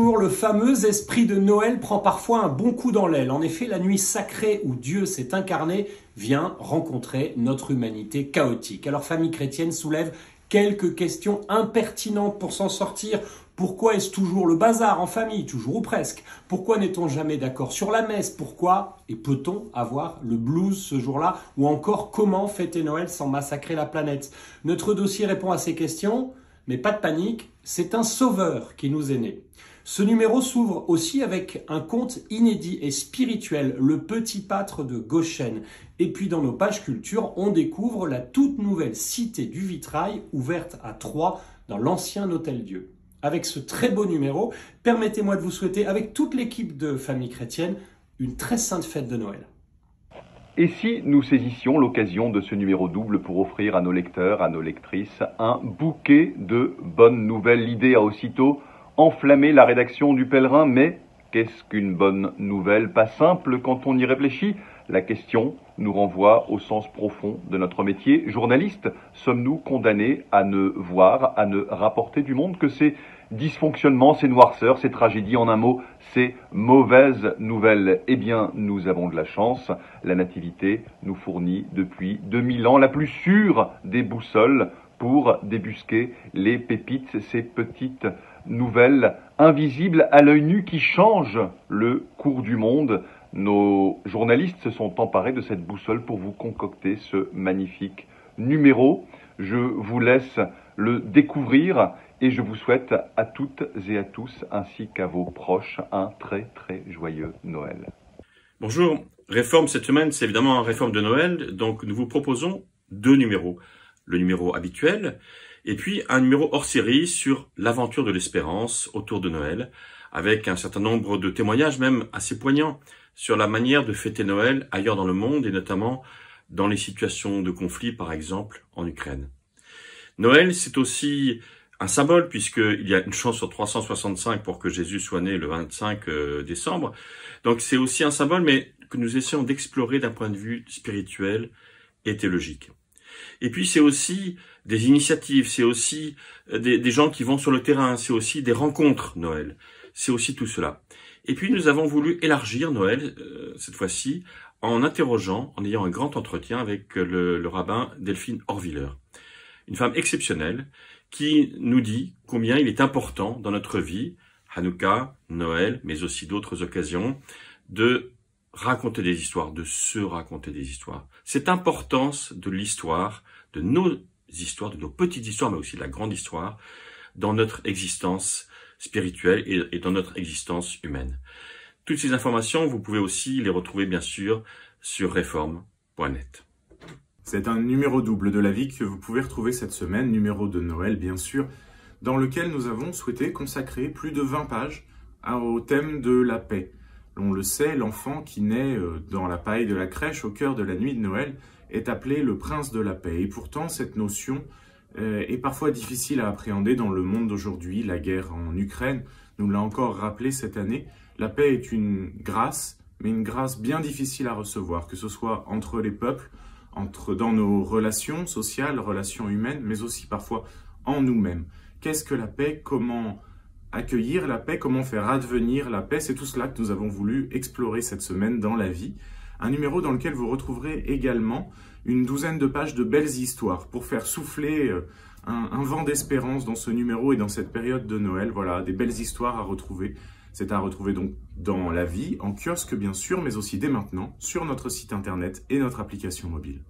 bonjour, le fameux esprit de Noël prend parfois un bon coup dans l'aile. En effet, la nuit sacrée où Dieu s'est incarné vient rencontrer notre humanité chaotique. Alors, Famille Chrétienne soulève quelques questions impertinentes pour s'en sortir. Pourquoi est-ce toujours le bazar en famille, toujours ou presque? Pourquoi n'est-on jamais d'accord sur la messe? Pourquoi et peut-on avoir le blues ce jour-là? Ou encore, comment fêter Noël sans massacrer la planète? Notre dossier répond à ces questions. Mais pas de panique, c'est un sauveur qui nous est né. Ce numéro s'ouvre aussi avec un conte inédit et spirituel, le Petit Pâtre de Goshen. Et puis dans nos pages culture, on découvre la toute nouvelle cité du vitrail ouverte à Troyes dans l'ancien Hôtel-Dieu. Avec ce très beau numéro, permettez-moi de vous souhaiter, avec toute l'équipe de Famille Chrétienne, une très sainte fête de Noël. Et si nous saisissions l'occasion de ce numéro double pour offrir à nos lecteurs, à nos lectrices, un bouquet de bonnes nouvelles? L'idée a aussitôt enflammé la rédaction du Pèlerin, mais qu'est-ce qu'une bonne nouvelle? Pas simple quand on y réfléchit. La question nous renvoie au sens profond de notre métier. Journaliste, sommes-nous condamnés à ne voir, à ne rapporter du monde que ces dysfonctionnements, ces noirceurs, ces tragédies, en un mot, ces mauvaises nouvelles? Eh bien, nous avons de la chance. La Nativité nous fournit depuis 2000 ans la plus sûre des boussoles pour débusquer les pépites, ces petites nouvelles invisibles à l'œil nu qui changent le cours du monde. Nos journalistes se sont emparés de cette boussole pour vous concocter ce magnifique numéro. Je vous laisse le découvrir et je vous souhaite à toutes et à tous, ainsi qu'à vos proches, un très très joyeux Noël. Bonjour, Réforme cette semaine, c'est évidemment un Réforme de Noël, donc nous vous proposons deux numéros. Le numéro habituel et puis un numéro hors série sur l'aventure de l'espérance autour de Noël, avec un certain nombre de témoignages même assez poignants sur la manière de fêter Noël ailleurs dans le monde et notamment dans les situations de conflit, par exemple en Ukraine. Noël, c'est aussi un symbole puisqu'il y a une chance sur 365 pour que Jésus soit né le 25 décembre. Donc c'est aussi un symbole, mais que nous essayons d'explorer d'un point de vue spirituel et théologique. Et puis c'est aussi des initiatives, c'est aussi des gens qui vont sur le terrain, c'est aussi des rencontres Noël, c'est aussi tout cela. Et puis nous avons voulu élargir Noël, cette fois-ci, en interrogeant, en ayant un grand entretien avec le rabbin Delphine Horviller. Une femme exceptionnelle qui nous dit combien il est important dans notre vie, Hanouka, Noël, mais aussi d'autres occasions, de raconter des histoires, de se raconter des histoires. Cette importance de l'histoire, de nos histoires, de nos petites histoires, mais aussi de la grande histoire, dans notre existence spirituelle et dans notre existence humaine. Toutes ces informations, vous pouvez aussi les retrouver bien sûr sur reform.net. C'est un numéro double de la vie que vous pouvez retrouver cette semaine, numéro de Noël bien sûr, dans lequel nous avons souhaité consacrer plus de 20 pages au thème de la paix. On le sait, l'enfant qui naît dans la paille de la crèche au cœur de la nuit de Noël est appelé le prince de la paix. Et pourtant, cette notion est parfois difficile à appréhender dans le monde d'aujourd'hui. La guerre en Ukraine nous l'a encore rappelé cette année. La paix est une grâce, mais une grâce bien difficile à recevoir, que ce soit entre les peuples, dans nos relations sociales, relations humaines, mais aussi parfois en nous-mêmes. Qu'est-ce que la paix? Comment accueillir la paix? Comment faire advenir la paix? C'est tout cela que nous avons voulu explorer cette semaine dans la vie. Un numéro dans lequel vous retrouverez également une douzaine de pages de belles histoires pour faire souffler un vent d'espérance dans ce numéro et dans cette période de Noël. Voilà, des belles histoires à retrouver. C'est à retrouver donc dans la vie, en kiosque bien sûr, mais aussi dès maintenant sur notre site internet et notre application mobile.